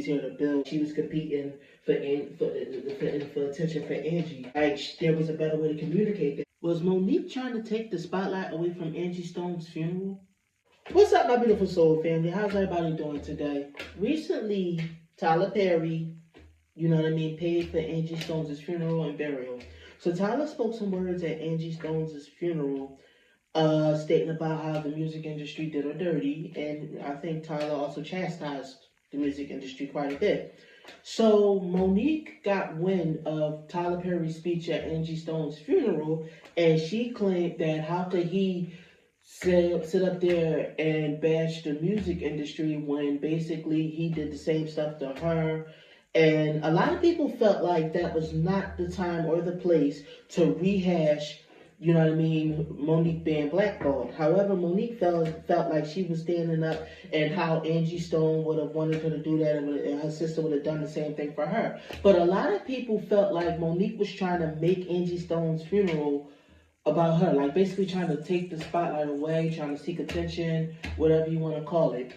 he's here to build. She was competing for attention for Angie. Like, there was a better way to communicate that. Was Monique trying to take the spotlight away from Angie Stone's funeral? What's up, my beautiful soul family? How's everybody doing today? Recently, Tyler Perry, you know what I mean, paid for Angie Stone's funeral and burial. So Tyler spoke some words at Angie Stone's funeral, stating about how the music industry did her dirty, and I think Tyler also chastised the music industry quite a bit. So Monique got wind of Tyler Perry's speech at Angie Stone's funeral, and she claimed that how could he sit up there and bash the music industry when basically he did the same stuff to her. And a lot of people felt like that was not the time or the place to rehash, you know what I mean, Monique being blackballed. However, Monique felt like she was standing up, and how Angie Stone would have wanted her to do that, and her sister would have done the same thing for her. But a lot of people felt like Monique was trying to make Angie Stone's funeral about her, like basically trying to take the spotlight away, trying to seek attention, whatever you want to call it.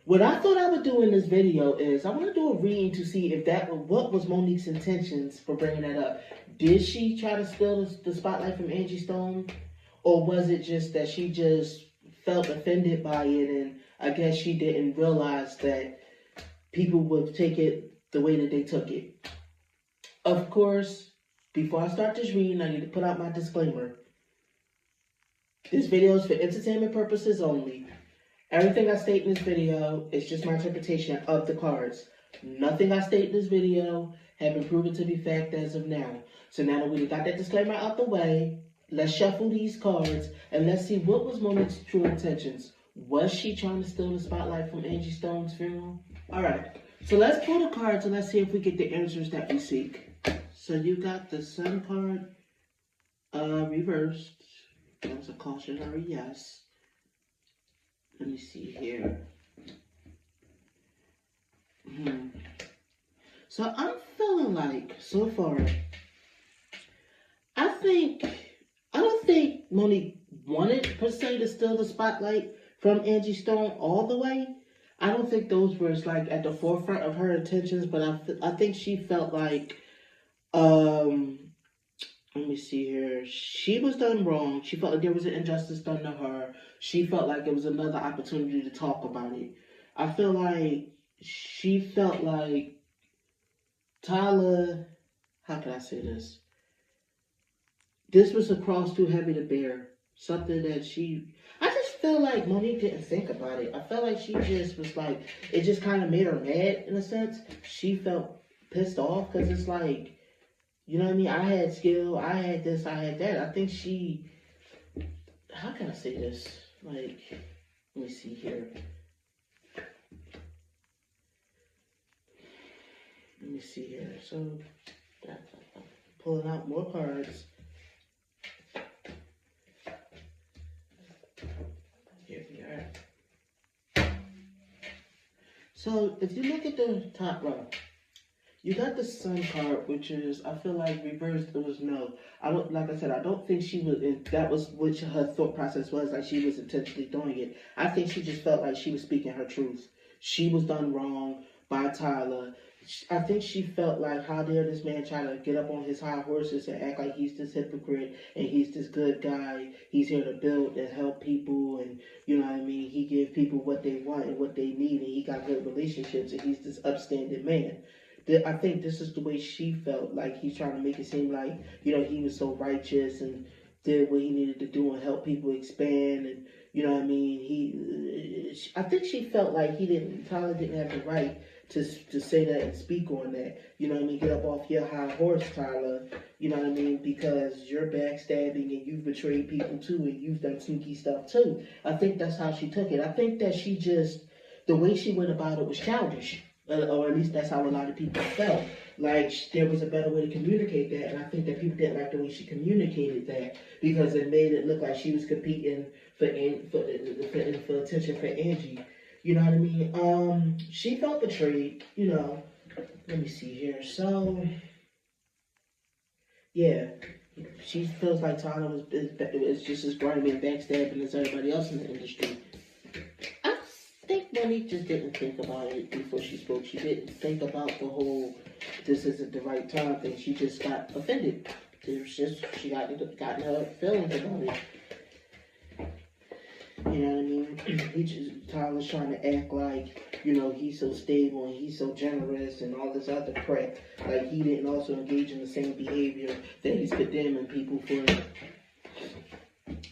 What I thought I would do in this video is I want to do a reading to see if what was Monique's intentions for bringing that up. Did she try to steal the spotlight from Angie Stone? Or was it just that she just felt offended by it, and I guess she didn't realize that people would take it the way that they took it? Of course, before I start this reading, I need to put out my disclaimer. This video is for entertainment purposes only. Everything I state in this video is just my interpretation of the cards. Nothing I state in this video has been proven to be fact as of now. So now that we got that disclaimer out the way, let's shuffle these cards and let's see what was Monique's true intentions. Was she trying to steal the spotlight from Angie Stone's funeral? Alright, so let's pull the cards and let's see if we get the answers that we seek. So you got the Sun card reversed. That was a cautionary yes. Let me see here. So I'm feeling like, so far, I don't think Monique wanted, per se, to steal the spotlight from Angie Stone all the way. I don't think those were, like, at the forefront of her intentions, but I think she felt like, let me see here. She was done wrong. She felt like there was an injustice done to her. She felt like it was another opportunity to talk about it. I feel like she felt like Tyler, how can I say this? This was a cross too heavy to bear. Something that I just feel like Monique didn't think about it. I felt like she just was like, it just kind of made her mad in a sense. She felt pissed off because it's like, you know what I mean? I had skill, I had this, I had that. I think she, how can I say this? Like, let me see here. Let me see here. So, pulling out more cards. Here we are. So, if you look at the top row, you got the Sun card, which is, I feel like reversed, it was no. I don't, like I said, I don't think she was, that was what her thought process was, like she was intentionally doing it. I think she just felt like she was speaking her truth. She was done wrong by Tyler. I think she felt like, how dare this man try to get up on his high horses and act like he's this hypocrite and he's this good guy. He's here to build and help people, and you know what I mean? He gives people what they want and what they need, and he got good relationships, and he's this upstanding man. I think this is the way she felt, like he's trying to make it seem like, you know, he was so righteous and did what he needed to do and help people expand, and you know what I mean? I think she felt like Tyler didn't have the right to say that and speak on that. You know what I mean? Get up off your high horse, Tyler. You know what I mean? Because you're backstabbing and you've betrayed people too, and you've done sneaky stuff too. I think that's how she took it. I think that she just, the way she went about it was childish. Or at least that's how a lot of people felt. Like, there was a better way to communicate that, and I think that people didn't like the way she communicated that, because it made it look like she was competing for attention for Angie. You know what I mean? She felt betrayed, you know. Let me see here. So, yeah, she feels like Tyler was just as grimy and backstabbing as everybody else in the industry. think Monique just didn't think about it before she spoke. She didn't think about the whole "this isn't the right time" thing. She just got offended. It was just she got her feelings about it. You know what I mean? Tyler's trying to act like, he's so stable and he's so generous and all this other crap. Like he didn't also engage in the same behavior that he's condemning people for.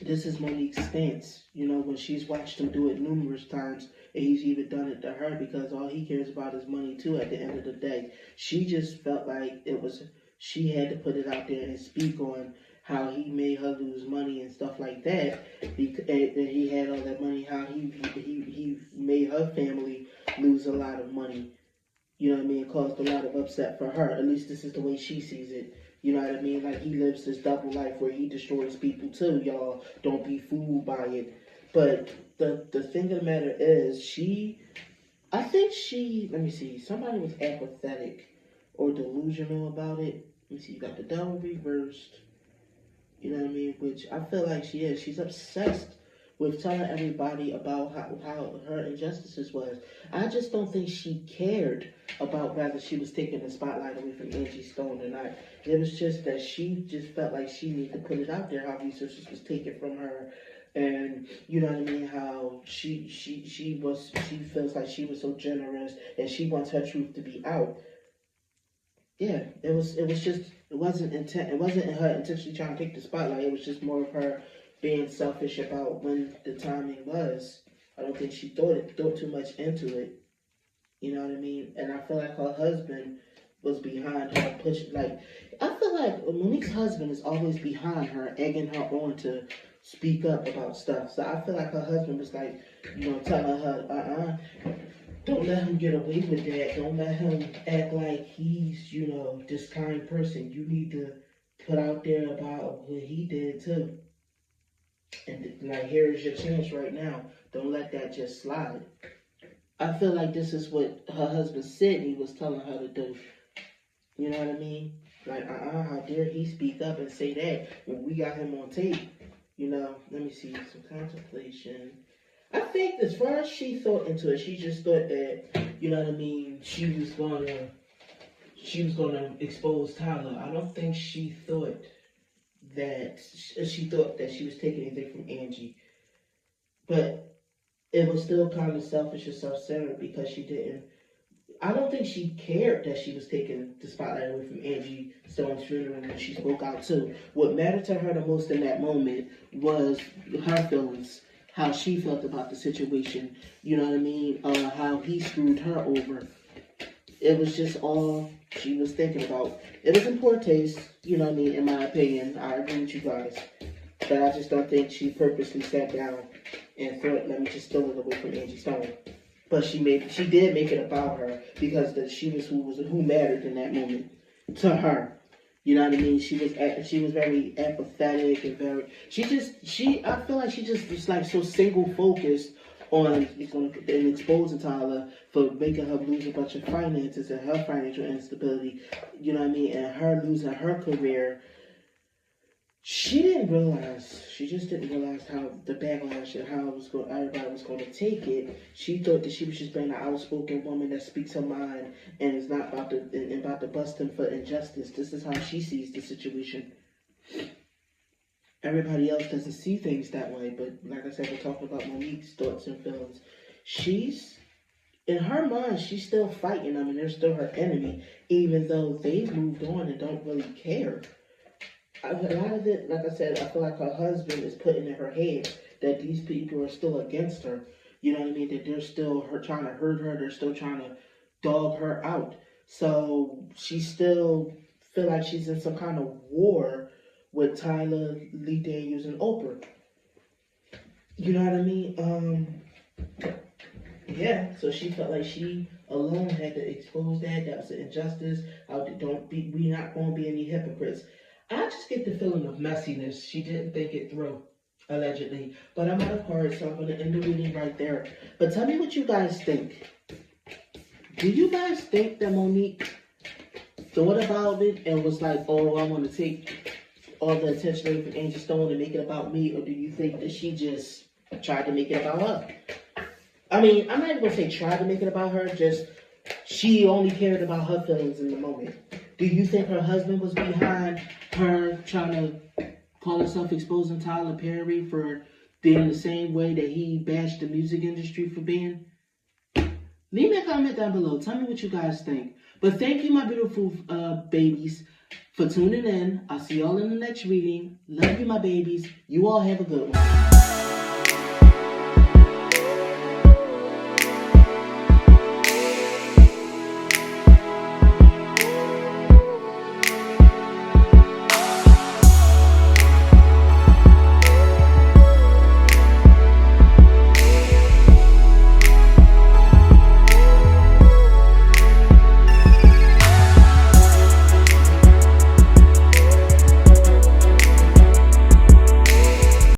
This is Monique's stance, when she's watched him do it numerous times, and he's even done it to her because all he cares about is money too at the end of the day. She just felt like she had to put it out there and speak on how he made her lose money and stuff like that, and he had all that money, how he made her family lose a lot of money. You know what I mean? It caused a lot of upset for her. At least this is the way she sees it. You know what I mean? Like, he lives this double life where he destroys people too, y'all. Don't be fooled by it. But the thing of the matter is, let me see, somebody was apathetic or delusional about it. Let me see, you got the devil reversed. You know what I mean? Which I feel like she is. She's obsessed with telling everybody about how her injustices was. I just don't think she cared about whether she was taking the spotlight away from Angie Stone or not. It was just that she just felt like she needed to put it out there, how resources was taken from her. And you know what I mean, how she feels like she was so generous and she wants her truth to be out. Yeah, it wasn't her intentionally trying to take the spotlight. It was just more of her being selfish about when the timing was. I don't think she thought too much into it. You know what I mean? And I feel like her husband was behind her pushing. Like, I feel like Monique's husband is always behind her, egging her on to speak up about stuff. So I feel like her husband was like, telling her, don't let him get away with that. Don't let him act like he's, this kind person. You need to put out there about what he did too. And like, here's your chance right now. Don't let that just slide. I feel like this is what her husband Sydney was telling her to do. You know what I mean? Like, how dare he speak up and say that when we got him on tape? Let me see, some contemplation. I think as far as she thought into it, she just thought that, you know what I mean, she was gonna expose Tyler. I don't think she thought that she was taking anything from Angie. But it was still kind of selfish and self-centered because I don't think she cared that she was taking the spotlight away from Angie Stone's funeral when she spoke out too. What mattered to her the most in that moment was her feelings, how she felt about the situation, you know what I mean, how he screwed her over. It was just all she was thinking about. It was in poor taste, you know what I mean, in my opinion. I agree with you guys. But I just don't think she purposely sat down and thought, let me just steal it away from Angie Stone. But she did make it about her because she was who mattered in that moment to her. You know what I mean? She was very apathetic and I feel like she just was like so single focused on exposing Tyler for making her lose a bunch of finances and her financial instability. You know what I mean? And her losing her career. She just didn't realize how the backlash and how everybody was going to take it. She thought that she was just being an outspoken woman that speaks her mind and is not about to bust him for injustice. This is how she sees the situation. Everybody else doesn't see things that way, but like I said, we're talking about Monique's thoughts and feelings. In her mind, she's still fighting them and they're still her enemy, even though they've moved on and don't really care. A lot of it, like I said, I feel like her husband is putting in her head that these people are still against her. You know what I mean? That they're still trying to hurt her. They're still trying to dog her out. So she still feel like she's in some kind of war with Tyler, Lee Daniels, and Oprah. You know what I mean? Yeah. So she felt like she alone had to expose that. That was an injustice. We not going to be any hypocrites. I just get the feeling of messiness. She didn't think it through, allegedly. But I'm out of cards, so I'm going to end the reading right there. But tell me what you guys think. Do you guys think that Monique thought about it and was like, oh, I want to take all the attention away from Angie Stone and make it about me? Or do you think that she just tried to make it about her? I mean, I'm not even gonna say try to make it about her, just she only cared about her feelings in the moment. Do you think her husband was behind her trying to call herself exposing Tyler Perry for being the same way that he bashed the music industry for being? Leave me a comment down below. Tell me what you guys think. But thank you, my beautiful babies, for tuning in. I'll see y'all in the next reading. Love you, my babies. You all have a good one.